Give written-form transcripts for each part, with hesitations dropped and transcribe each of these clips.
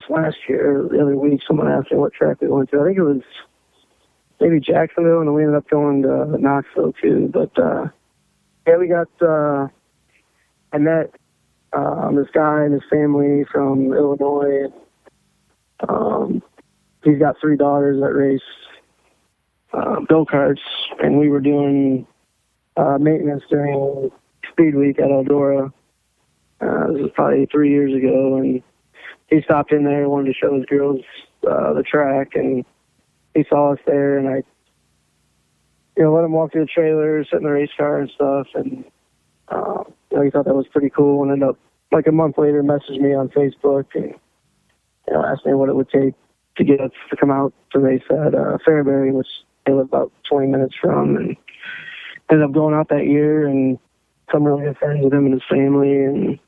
last year, the other week, someone asked me what track we went to. I think it was maybe Jacksonville, and then we ended up going to Knoxville too. But yeah, we got. I met this guy and his family from Illinois. He's got 3 daughters that race go-karts, and we were doing maintenance during Speed Week at Eldora. This was probably 3 years ago, and he stopped in there and wanted to show his girls the track, and he saw us there, and I let him walk through the trailer, sit in the race car and stuff, and he thought that was pretty cool, and ended up, like a month later, messaged me on Facebook and asked me what it would take to get us to come out to race at Fairbury, which they live about 20 minutes from, and ended up going out that year and some really good friends with him and his family, and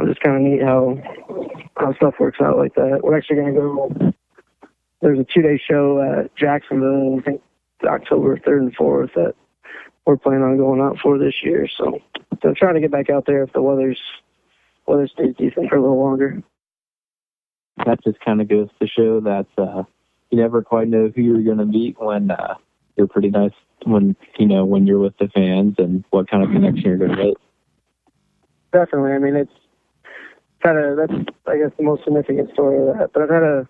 just kind of neat how stuff works out like that. We're actually going to go, there's a 2-day show at Jacksonville, I think October 3rd and 4th, that we're planning on going out for this year. So trying to get back out there if the weather stays decent for a little longer. That just kind of goes to show that you never quite know who you're going to meet when you're pretty nice when you're with the fans and what kind of connection you're going to make. Definitely. I mean, it's that's, I guess, the most significant story of that. But I've had a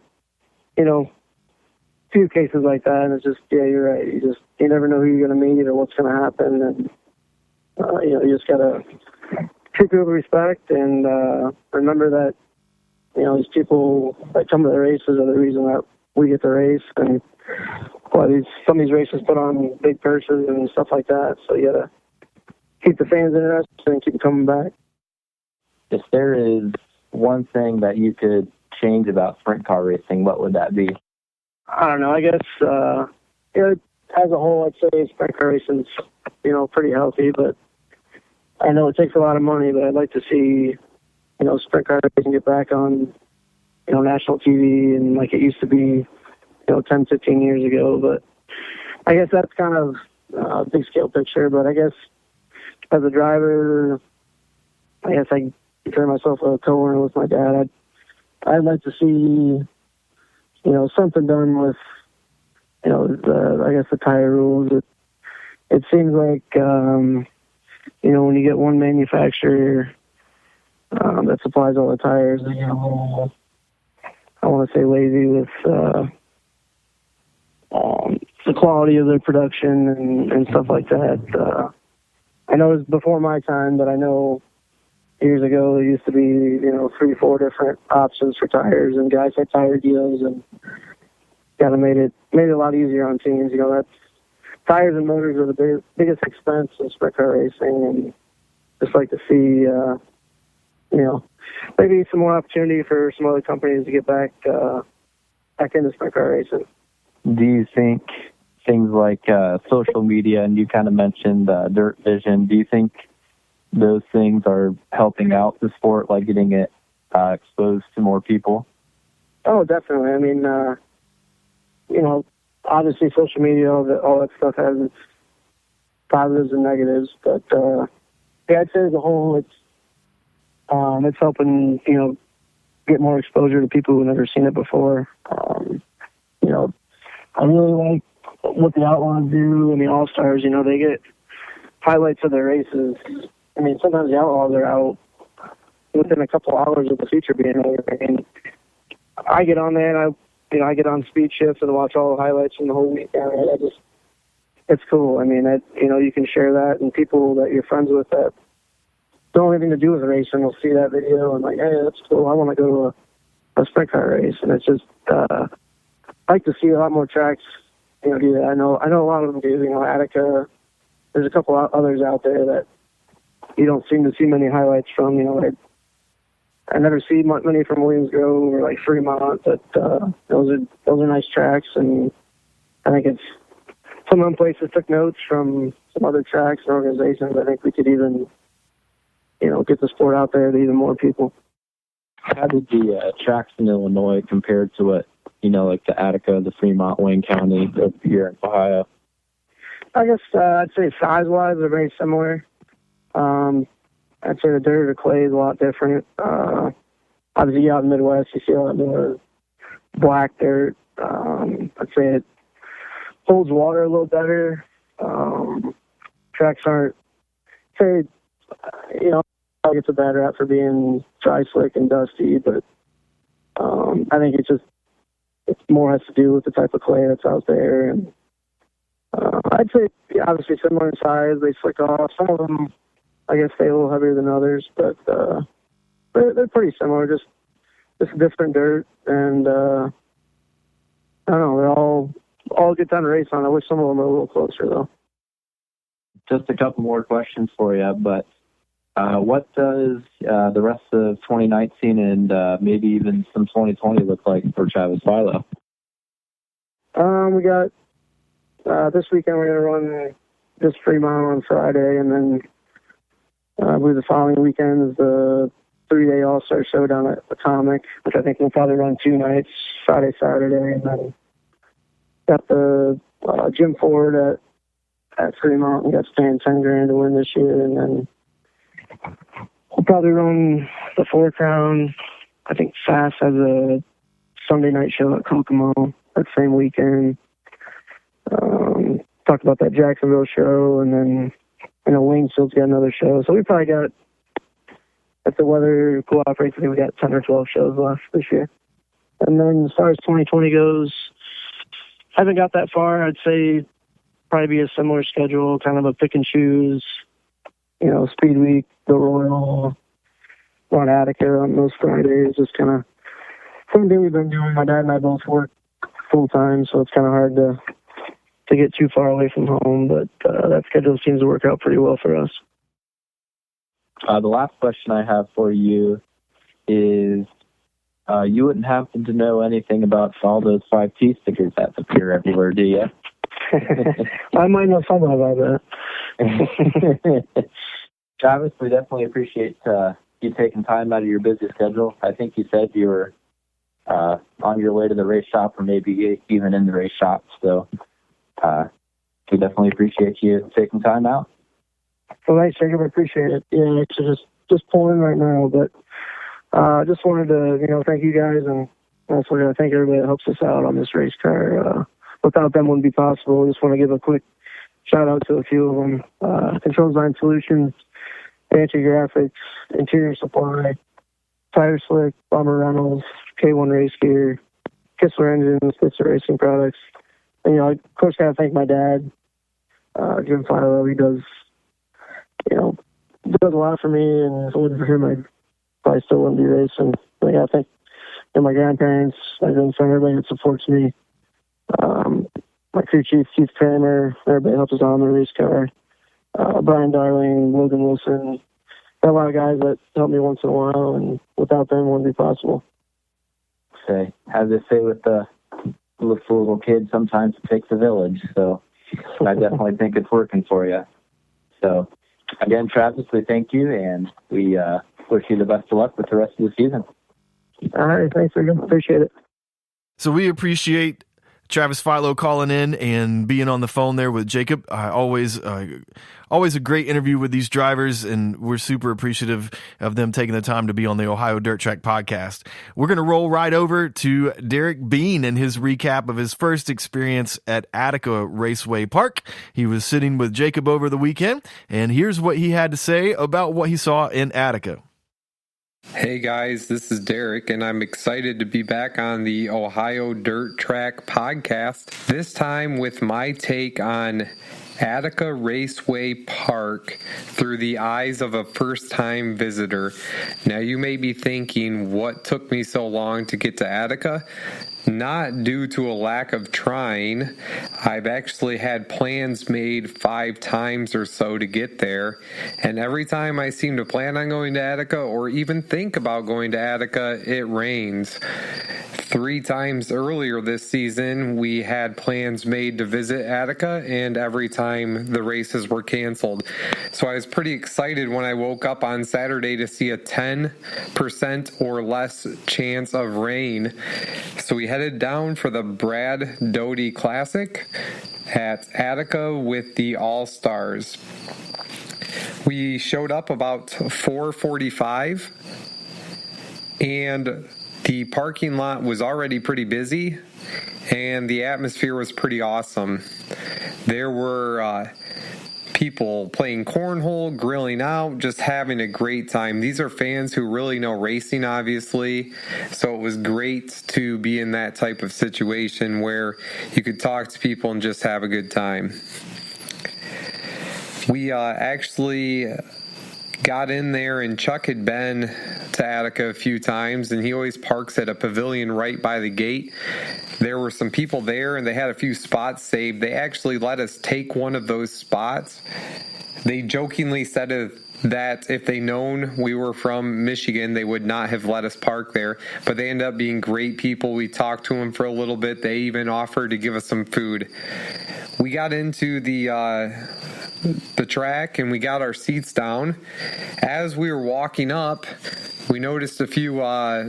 few cases like that, and it's just, yeah, you're right. You never know who you're going to meet or what's going to happen, and you just got to treat people with respect and remember that these people that come to the races are the reason that we get to race, and some of these races put on big purses and stuff like that. So you got to keep the fans interested and keep them coming back. If there is one thing that you could change about sprint car racing, what would that be? I don't know. I guess as a whole, I'd say sprint car racing's pretty healthy, but I know it takes a lot of money. But I'd like to see sprint car racing get back on national TV and like it used to be 10, 15 years ago. But I guess that's kind of a big scale picture. But I guess as a driver, I guess I consider myself a co-owner with my dad. I'd like to see something done with the tire rules. It seems like when you get one manufacturer that supplies all the tires, they get a little, I want to say, lazy with the quality of their production and stuff like that. I know it was before my time, but I know years ago there used to be 3-4 different options for tires, and guys had tire deals, and kind of made it a lot easier on teams. That's tires and motors are the biggest expense in sprint car racing, and just like to see maybe some more opportunity for some other companies to get back into sprint car racing. Do you think things like social media, and you kind of mentioned Dirt Vision, do you think those things are helping out the sport, like getting it exposed to more people? Oh, definitely. I mean, obviously social media, all that stuff has its positives and negatives, but I'd say as a whole, it's helping, get more exposure to people who've never seen it before. I really like what the Outlaws do, and the All-Stars. They get highlights of their races. I mean, sometimes the Outlaws are out within a couple hours of the feature being over. I mean, I get on there and I get on speed shifts and watch all the highlights from the whole weekend. It's cool. I mean, you can share that, and people that you're friends with that don't have anything to do with racing will see that video and like, hey, that's cool. I want to go to a sprint car race. And it's just, I like to see a lot more tracks, do that. I know a lot of them do. Attica. There's a couple others out there that you don't seem to see many highlights from. I never see many from Williams Grove or like Fremont, but those are nice tracks, and I think it's some of them places took notes from some other tracks and organizations. I think we could even, get the sport out there to even more people. How did the tracks in Illinois compare to what, like the Attica, the Fremont, Wayne County, over here in Ohio? I guess I'd say size-wise they're very similar. I'd say the dirt or clay is a lot different. obviously you out in the Midwest, you see a lot more black dirt. I'd say it holds water a little better. Tracks aren't, say, it's a bad rap for being dry, slick, and dusty, but I think it's more has to do with the type of clay that's out there. And I'd say, obviously, similar in size. They slick off. Some of them, I guess, stay a little heavier than others, but they're pretty similar. Just different dirt, and I don't know. They're all a good time to race on. I wish some of them were a little closer, though. Just a couple more questions for you, but what does the rest of 2019 and maybe even some 2020 look like for Travis Philo? We got this weekend we're going to run just Fremont on Friday, and then I believe the following weekend is the 3-day All-Star Showdown at Atomic, which I think we'll probably run 2 nights, Friday, Saturday, and then got the Jim Ford at Fremont. We got paying $10,000 to win this year, and then we'll probably run the 4 Crown. I think Fast has a Sunday night show at Kokomo that same weekend. Talked about that Jacksonville show, and then Waynesville's got another show. So we probably got, if the weather cooperates, I think we got 10 or 12 shows left this year. And then as far as 2020 goes, I haven't got that far. I'd say probably be a similar schedule, kind of a pick and choose, Speed Week, the Royal, run Attica on those Fridays. Just kind of something we've been doing. My dad and I both work full time, so it's kind of hard to get too far away from home, but that schedule seems to work out pretty well for us. The last question I have for you is, you wouldn't happen to know anything about all those 5T stickers that appear everywhere, do you? I might know something about that. Travis, we definitely appreciate you taking time out of your busy schedule. I think you said you were on your way to the race shop, or maybe even in the race shop, so we definitely appreciate you taking time out. Well, thanks, Jacob. I appreciate it. Yeah, it's just pulling right now, but just wanted to, thank you guys, and also thank everybody that helps us out on this race car. Without them, wouldn't be possible. Just want to give a quick shout out to a few of them. Control Design Solutions, Attica Graphics, Interior Supply, Tire Slick, Bomber Reynolds, K1 Race Gear, Kistler Engines, Kistler Racing Products. And, of course, got to thank my dad, Jim Philo. He does a lot for me, and if it wasn't for him, I probably still wouldn't be racing. I got to thank my grandparents, my grandson, everybody that supports me. My crew chief, Keith Kramer, everybody helps us on the race car. Brian Darling, Logan Wilson. Got a lot of guys that help me once in a while, and without them, it wouldn't be possible. Say, as they say with the little kid, sometimes it takes a village. So I definitely think it's working for you. So again, Travis, we thank you, and we wish you the best of luck with the rest of the season. All right, thanks again. Appreciate it. So we appreciate Travis Philo calling in and being on the phone there with Jacob. Always a great interview with these drivers, and we're super appreciative of them taking the time to be on the Ohio Dirt Track podcast. We're going to roll right over to Derrick Bean and his recap of his first experience at Attica Raceway Park. He was sitting with Jacob over the weekend, and here's what he had to say about what he saw in Attica. Hey guys, this is Derrick, and I'm excited to be back on the Ohio Dirt Track podcast, this time with my take on Attica Raceway Park through the eyes of a first-time visitor. Now you may be thinking, what took me so long to get to Attica? Not due to a lack of trying. I've actually had plans made 5 times or so to get there, and every time I seem to plan on going to Attica or even think about going to Attica, it rains. 3 times earlier this season, we had plans made to visit Attica, and every time the races were canceled. So I was pretty excited when I woke up on Saturday to see a 10% or less chance of rain. So we headed down for the Brad Doty Classic at Attica with the All-Stars. We showed up about 4:45. and the parking lot was already pretty busy, and the atmosphere was pretty awesome. There were people playing cornhole, grilling out, just having a great time. These are fans who really know racing, obviously, so it was great to be in that type of situation where you could talk to people and just have a good time. We actually got in there, and Chuck had been to Attica a few times, and he always parks at a pavilion right by the gate. There were some people there, and they had a few spots saved. They actually let us take one of those spots. They jokingly said that if they known we were from Michigan, they would not have let us park there, but they ended up being great people. We talked to them for a little bit. They even offered to give us some food. We got into the track, and we got our seats down. As we were walking up, we noticed a few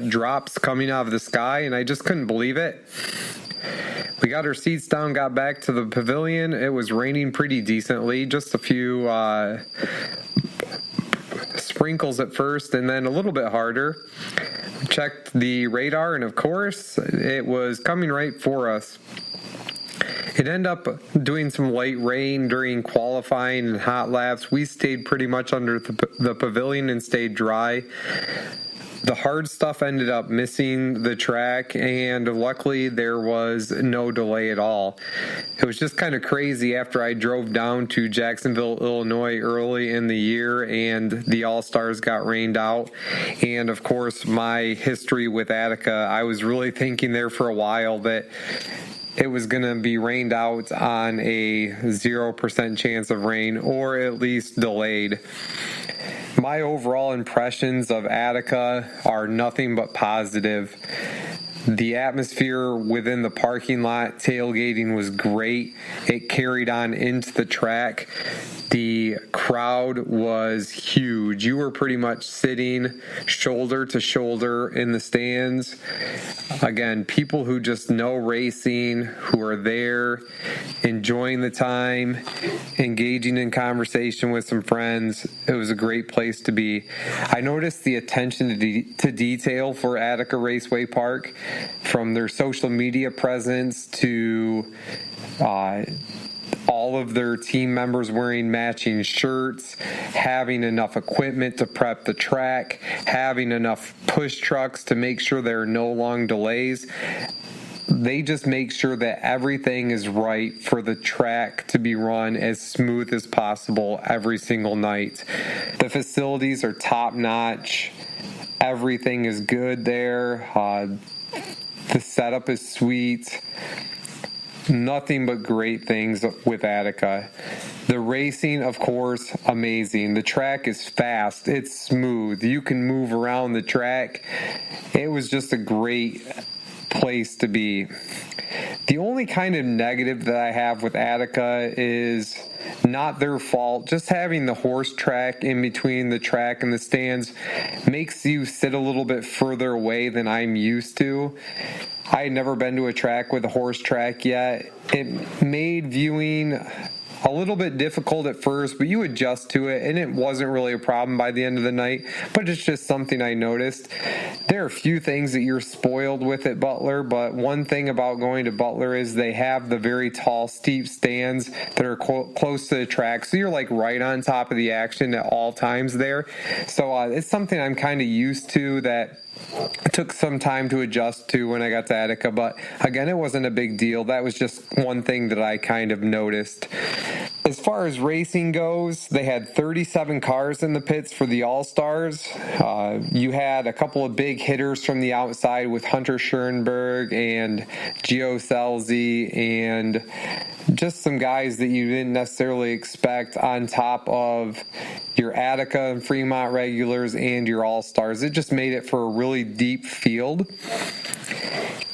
drops coming out of the sky, and I just couldn't believe it. We got our seats down, got back to the pavilion. It was raining pretty decently, just a few sprinkles at first, and then a little bit harder. We checked the radar, and of course, it was coming right for us. It ended up doing some light rain during qualifying and hot laps. We stayed pretty much under the pavilion and stayed dry. The hard stuff ended up missing the track, and luckily there was no delay at all. It was just kind of crazy after I drove down to Jacksonville, Illinois early in the year, and the All-Stars got rained out. And of course, my history with Attica, I was really thinking there for a while that it was going to be rained out on a 0% chance of rain, or at least delayed. My overall impressions of Attica are nothing but positive. The atmosphere within the parking lot, tailgating was great. It carried on into the track. The crowd was huge. You were pretty much sitting shoulder to shoulder in the stands. Again, people who just know racing, who are there, enjoying the time, engaging in conversation with some friends. It was a great place to be. I noticed the attention to detail for Attica Raceway Park, from their social media presence to all of their team members wearing matching shirts, having enough equipment to prep the track, having enough push trucks to make sure there are no long delays. They just make sure that everything is right for the track to be run as smooth as possible every single night. The facilities are top notch. Everything is good there. The setup is sweet. Nothing but great things with Attica. The racing, of course, amazing. The track is fast. It's smooth. You can move around the track. It was just a great place to be. The only kind of negative that I have with Attica is not their fault. Just having the horse track in between the track and the stands makes you sit a little bit further away than I'm used to. I had never been to a track with a horse track yet. It made viewing a little bit difficult at first, but you adjust to it, and it wasn't really a problem by the end of the night, but it's just something I noticed. There are a few things that you're spoiled with at Butler, but one thing about going to Butler is they have the very tall, steep stands that are close to the track, so you're like right on top of the action at all times there. So it's something I'm kind of used to that it took some time to adjust to when I got to Attica, but again, it wasn't a big deal. That was just one thing that I kind of noticed. As far as racing goes, they had 37 cars in the pits for the All-Stars. You had a couple of big hitters from the outside with Hunter Schoenberg and Gio Selzy, and just some guys that you didn't necessarily expect on top of your Attica and Fremont regulars and your All-Stars. It just made it for a really deep field.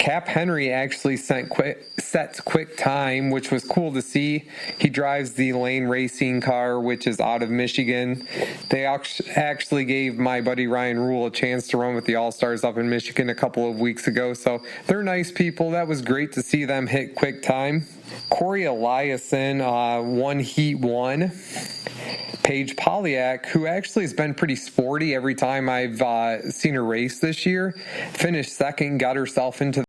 Cap Henry actually set quick time, which was cool to see. He drives the Lane Racing car, which is out of Michigan. They actually gave my buddy Ryan Rule a chance to run with the All-Stars up in Michigan a couple of weeks ago, so they're nice people. That was great to see them hit quick time. Corey Eliason won Heat 1. Paige Polyak, who actually has been pretty sporty every time I've seen her race this year, finished second, got herself into